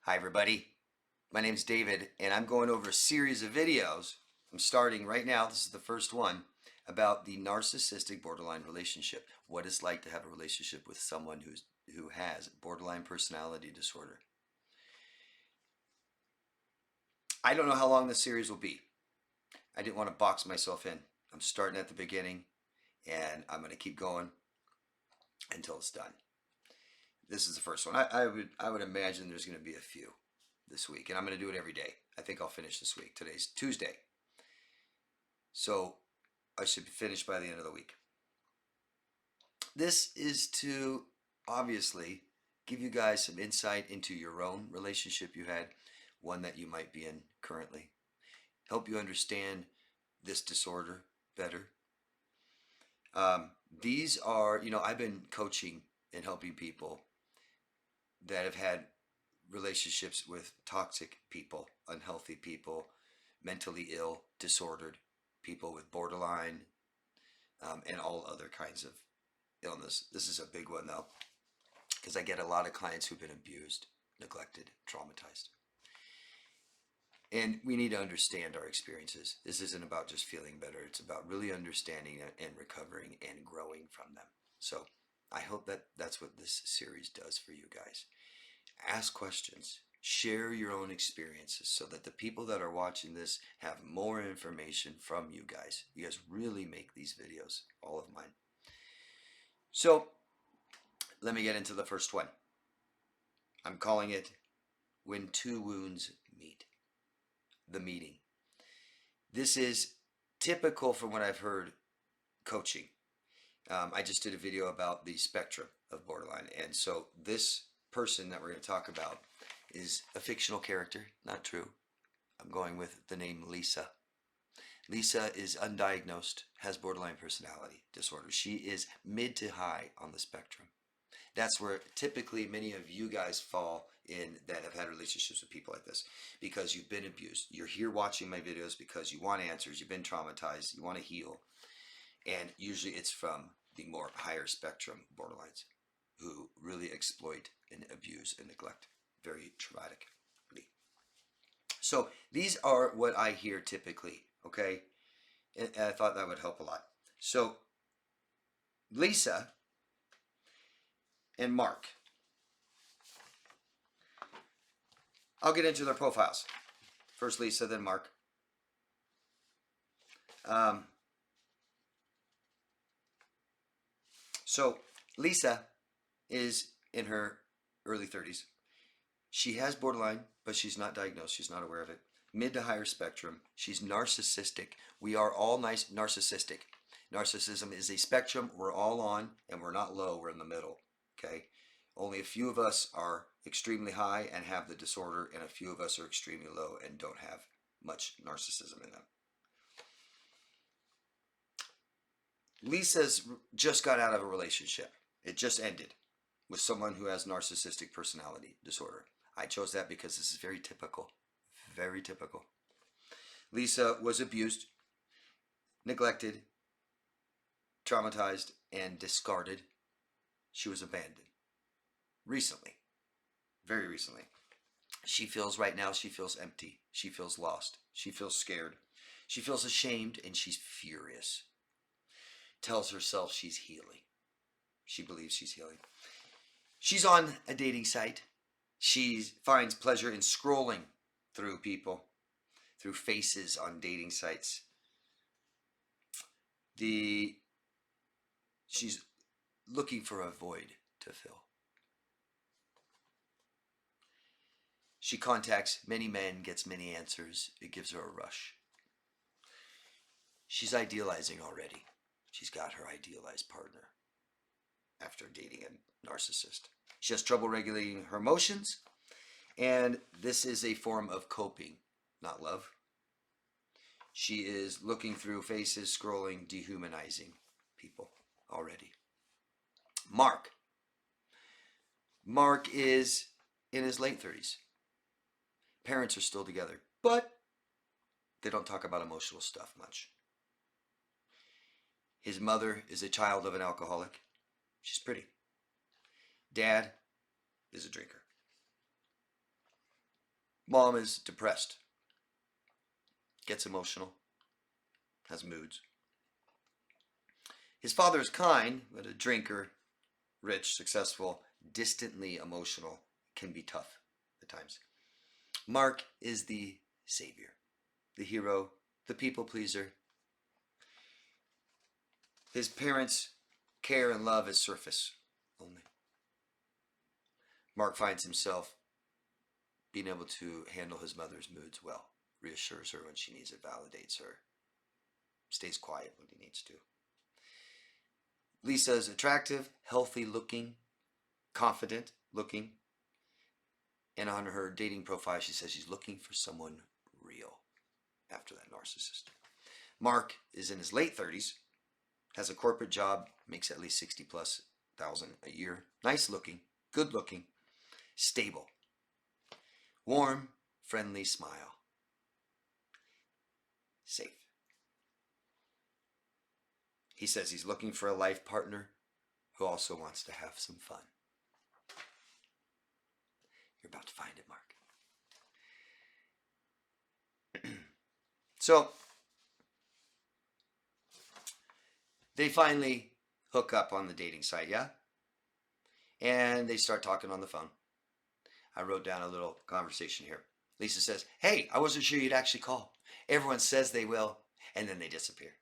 Hi everybody, my name is David and I'm going over a series of videos. I'm starting right now, this is the first one, about the narcissistic borderline relationship. What it's like to have a relationship with someone who has borderline personality disorder. I don't know how long this series will be. I didn't want to box myself in. I'm starting at the beginning and I'm going to keep going until it's done. This is the first one. I would imagine there's going to be a few this week, and I'm going to do it every day. I think I'll finish this week. Today's Tuesday, so I should be finished by the end of the week. This is to obviously give you guys some insight into your own relationship you had, one that you might be in currently, help you understand this disorder better. These are, I've been coaching and helping people that have had relationships with toxic people, unhealthy people, mentally ill, disordered people with borderline, and all other kinds of illness. This is a big one though, because I get a lot of clients who've been abused, neglected, traumatized. And we need to understand our experiences. This isn't about just feeling better. It's about really understanding and recovering and growing from them. So I hope that that's what this series does for you guys. Ask questions, share your own experiences so that the people that are watching this have more information from you guys. You guys really make these videos, all of mine. So let me get into the first one. I'm calling it When Two Wounds Meet. The meeting. This is typical from what I've heard coaching. I just did a video about the spectrum of borderline, and so this person that we're going to talk about is a fictional character, not true. I'm going with the name Lisa. Lisa is undiagnosed, has borderline personality disorder. She is mid to high on the spectrum. That's where typically many of you guys fall in that have had relationships with people like this, because you've been abused. You're here watching my videos because you want answers, you've been traumatized, you want to heal. And usually it's from the more higher spectrum borderlines who really exploit and abuse and neglect very traumatically. So these are what I hear typically, okay? And I thought that would help a lot. So Lisa and Mark. I'll get into their profiles. First Lisa, then Mark. So Lisa is in her early 30s. She has borderline, but she's not diagnosed. She's not aware of it. Mid to higher spectrum. She's narcissistic. We are all narcissistic. Narcissism is a spectrum we're all on, and we're not low. We're in the middle. Okay? Only a few of us are extremely high and have the disorder, and a few of us are extremely low and don't have much narcissism in them. Lisa's just got out of a relationship. It just ended with someone who has narcissistic personality disorder. I chose that because this is very typical. Very typical. Lisa was abused, neglected, traumatized, and discarded. She was abandoned. Recently. Very recently. She feels right now, she feels empty. She feels lost. She feels scared. She feels ashamed, and she's furious. Tells herself she's healing. She believes she's healing. She's on a dating site. She finds pleasure in scrolling through people, through faces on dating sites. She's looking for a void to fill. She contacts many men, gets many answers. It gives her a rush. She's idealizing already. She's got her idealized partner after dating a narcissist. She has trouble regulating her emotions, and this is a form of coping, not love. She is looking through faces, scrolling, dehumanizing people already. Mark. Mark is in his late 30s. Parents are still together, but they don't talk about emotional stuff much. His mother is a child of an alcoholic. She's pretty. Dad is a drinker. Mom is depressed, gets emotional, has moods. His father is kind, but a drinker, rich, successful, distantly emotional, can be tough at times. Mark is the savior, the hero, the people pleaser. His parents' care and love is surface only. Mark finds himself being able to handle his mother's moods well, reassures her when she needs it, validates her, stays quiet when he needs to. Lisa is attractive, healthy looking, confident looking, and on her dating profile she says she's looking for someone real after that narcissist. Mark is in his late 30s, has a corporate job, makes at least 60 plus thousand a year, nice looking, good looking, stable, warm, friendly smile, safe. He says he's looking for a life partner who also wants to have some fun. You're about to find it, Mark. So, they finally hook up on the dating site, yeah? And they start talking on the phone. I wrote down a little conversation here. Lisa says, hey, I wasn't sure you'd actually call. Everyone says they will, and then they disappear.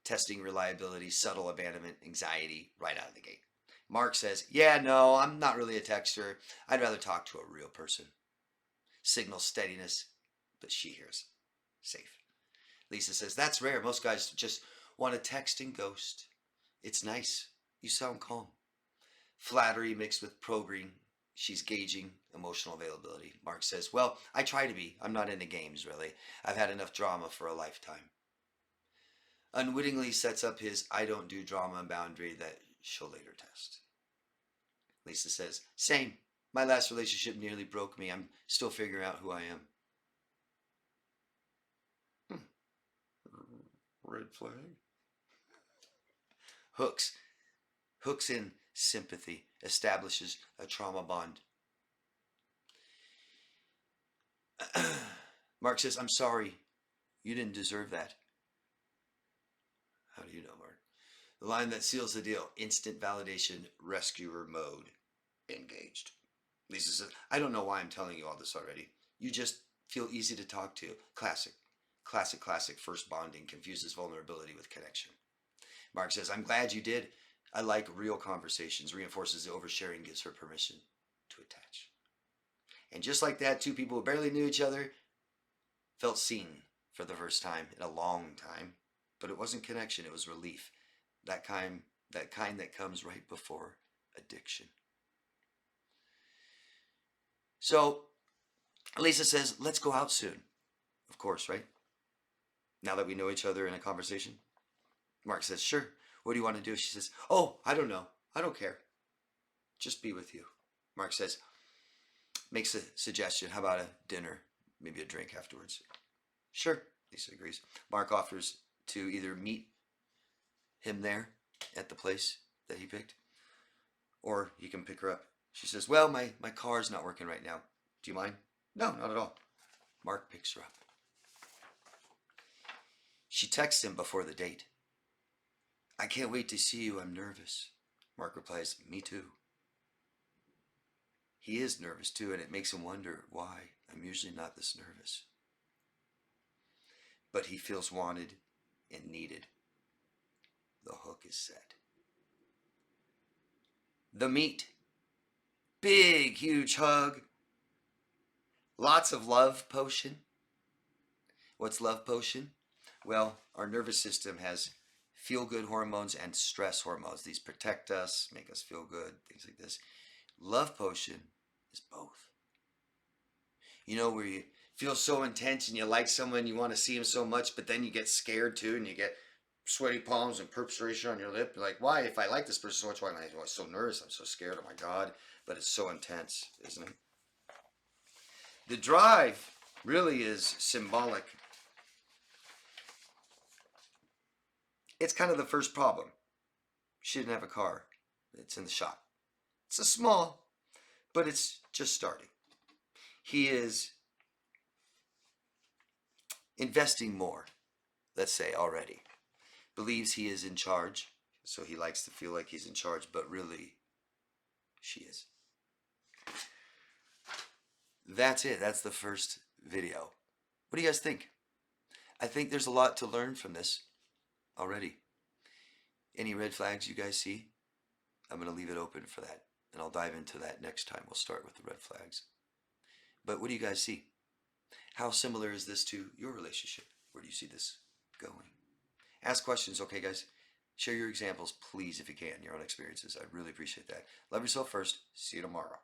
Testing reliability, subtle abandonment, anxiety, right out of the gate. Mark says, yeah, no, I'm not really a texter. I'd rather talk to a real person. Signals steadiness, but she hears safe. Lisa says, that's rare. Most guys just want to text and ghost. It's nice. You sound calm. Flattery mixed with probing. She's gauging emotional availability. Mark says, well, I try to be. I'm not into games, really. I've had enough drama for a lifetime. Unwittingly sets up his I don't do drama boundary that she'll later test. Lisa says, same. My last relationship nearly broke me. I'm still figuring out who I am. Red flag. Hooks in sympathy, establishes a trauma bond. Mark says, I'm sorry. You didn't deserve that. How do you know, Mark? The line that seals the deal, instant validation, rescuer mode, engaged. Lisa says, I don't know why I'm telling you all this already. You just feel easy to talk to. Classic. Classic first bonding confuses vulnerability with connection. Mark says, I'm glad you did. I like real conversations. Reinforces the oversharing, gives her permission to attach. And just like that, two people who barely knew each other felt seen for the first time in a long time. But it wasn't connection, it was relief. That kind that comes right before addiction. So Lisa says, let's go out soon. Of course, right? Now that we know each other in a conversation. Mark says, sure. What do you want to do? She says, oh, I don't know. I don't care. Just be with you. Mark says, makes a suggestion. How about a dinner? Maybe a drink afterwards. Sure, Lisa agrees. Mark offers to either meet him there at the place that he picked, or he can pick her up. She says, well, my car's not working right now. Do you mind? No, not at all. Mark picks her up. She texts him before the date. I can't wait to see you. I'm nervous. Mark replies, me too. He is nervous too, and it makes him wonder why. I'm usually not this nervous. But he feels wanted and needed. The hook is set. The meet. Big, huge hug. Lots of love potion. What's love potion? Well, our nervous system has feel-good hormones and stress hormones. These protect us, make us feel good, things like this. Love potion is both. You know, where you feel so intense and you like someone, you want to see him so much, but then you get scared too, and you get sweaty palms and perspiration on your lip. You're like, why? If I like this person so much, why am I so nervous? I'm so scared. Oh my God. But it's so intense, isn't it? The drive really is symbolic. It's kind of the first problem. She didn't have a car. It's in the shop. It's a small, but it's just starting. He is investing more, let's say, already. Believes he is in charge, so he likes to feel like he's in charge, but really, she is. That's it. That's the first video. What do you guys think? I think there's a lot to learn from this already. Any red flags you guys see? I'm going to leave it open for that, and I'll dive into that next time. We'll start with the red flags. But what do you guys see? How similar is this to your relationship? Where do you see this going? Ask questions, okay, guys? Share your examples, please, if you can, your own experiences. I really appreciate that. Love yourself first. See you tomorrow.